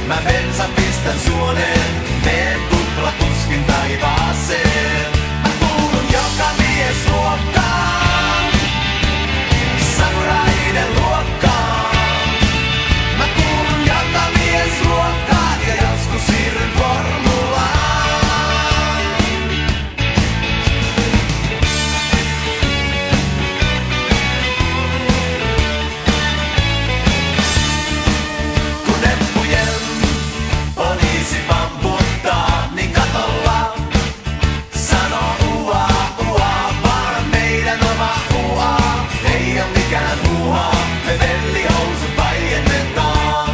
Mä bensan pistän suoneen, meen tuplakuskin taivaaseen. Mä kuulun joka miesluokkaan, samuraiden luokkaan. Mä kuulun joka miesluokkaan ja joskus siirryn formulaan. Kun neppujen poliisi pamputtaa, niin katolla sanoo ua, ua, vaan meidän oma ua. Ei oo mikään huuha, me vellihousut vaiennetaan.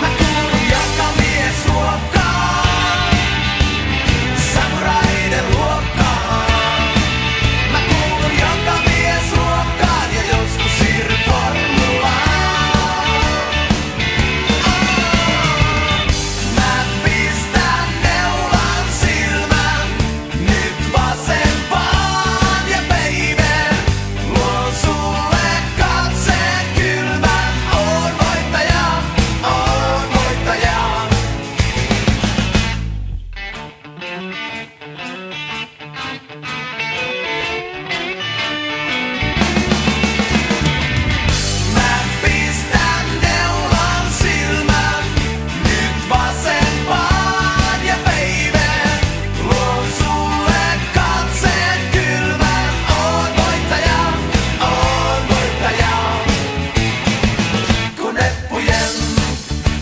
Mä kuulun joka miesluokkaan, samuraiden luokkaan. Mä kuulun joka miesluokkaan ja joskus siirryn formulaan. Mä pistän neulan silmän nyt vasempaan ja baby, luon sulle katseen kylmän. Oon voittaja, oon voittaja. Mä pistän neulan silmän nyt vasempaan ja baby, luon sulle katseen kylmän. Oon voittaja, oon voittaja. Kun neppujen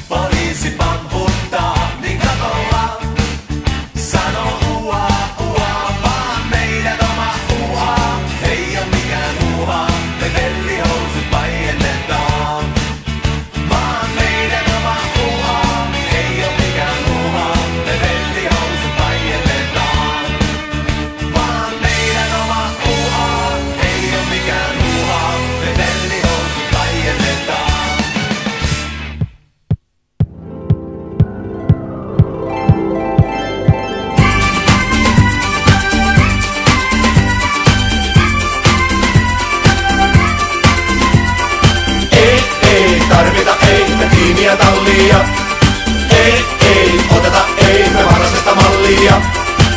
poliisi pamputtaa, niin katolla sanoo ua, ua, vaan meidän oma ua. Ei oo mikään huuha, me vellihousut vaiennetaan. Vaan meidän oma ua. Ei oo mikään huuha, me vellihousut vaiennetaan. Vaan meidän oma ua. Ei oo mikään huuha, me vellihousut vaiennetaan. Ei tarvita, ei me tiimiä tallia. Ei oteta, ei me varasesta mallia.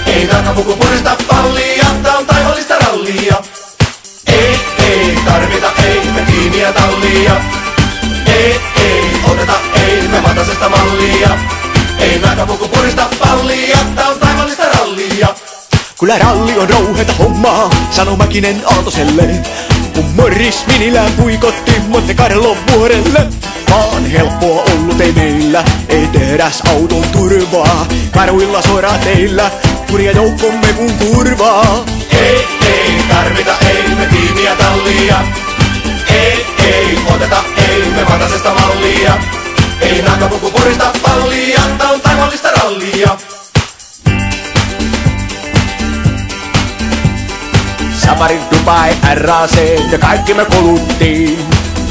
Ei takapuku purista pallia, tää on taivallista rallia. Ei tarvita, ei me tiimiä tallia. Ei oteta, ei me vatasesta mallia. Ei takapuku purista pallia, tää on taivallista rallia. Kyllä ralli on rouheta hommaa, sanoo Mäkinen Aaltoselle. Kun Morris Minilään puikotti Monte Carlo vuorelle. Vaan helppoa ollut ei meillä, ei tehdäs auton turvaa. Karuilla sorateillä, kurja joukkomme kun kurvaa. Ei tarvita, ei me tiimiä tallia. Ei oteta, ei me vatasesta mallia. Ei nakapuku purista pallia, tää on taivallista rallia. Samarin Dubai RAC ja kaikki me kuluttiin.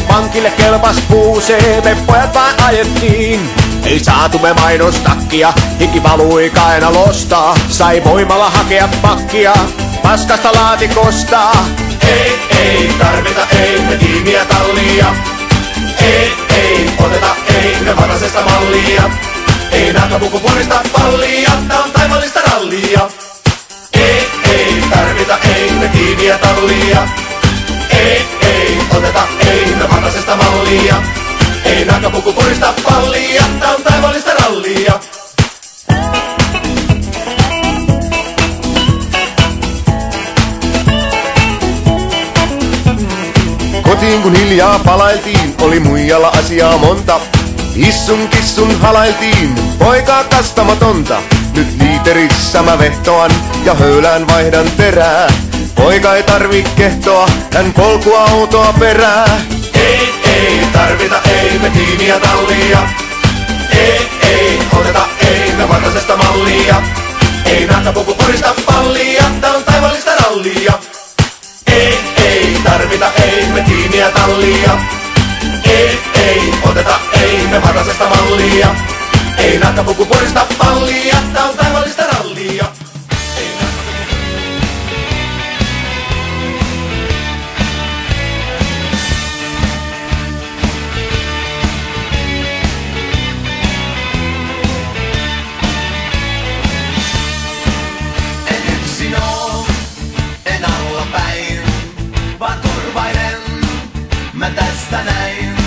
Pankille kelpas puusee, me pojat vaan ajettiin. Ei saatu me mainostakkia, hiki valui kainalosta. Sai voimalla hakea pakkia, paskasta laatikosta. Ei tarvita, ei me tiimiä tallia. Ei oteta, ei me vatasesta mallia. Ei nakapuku purista pallia, tää on taivallista rallia. Ei tarvita, ei me tiimiä tallia. Ei oteta, ei me vatasesta mallia. Ei nakapuku purista pallia, tää on taivallista rallia. Kotiin kun hiljaa palailtiin, oli muijalla asiaa monta. Hissun kissun halailtiin, poikaa kastamatonta. Nyt liiterissä mä vehtoan ja höylään vaihdan terää. Poika ei tarvi kehtoa, hän polkuautoa perää. Ei tarvita, ei me tiimiä tallia. Ei oteta, ei me vatasesta mallia. Ei nakapuku purista pallia, tää on taivallista rallia. Ei tarvita, ei me tiimiä tallia. ei oteta ei me varasesta mallia. Ei nahkapuku purista pallia, tää on taivallista rallia. En yksin oo, en allapäin, vaan turvainen mä tästä näin.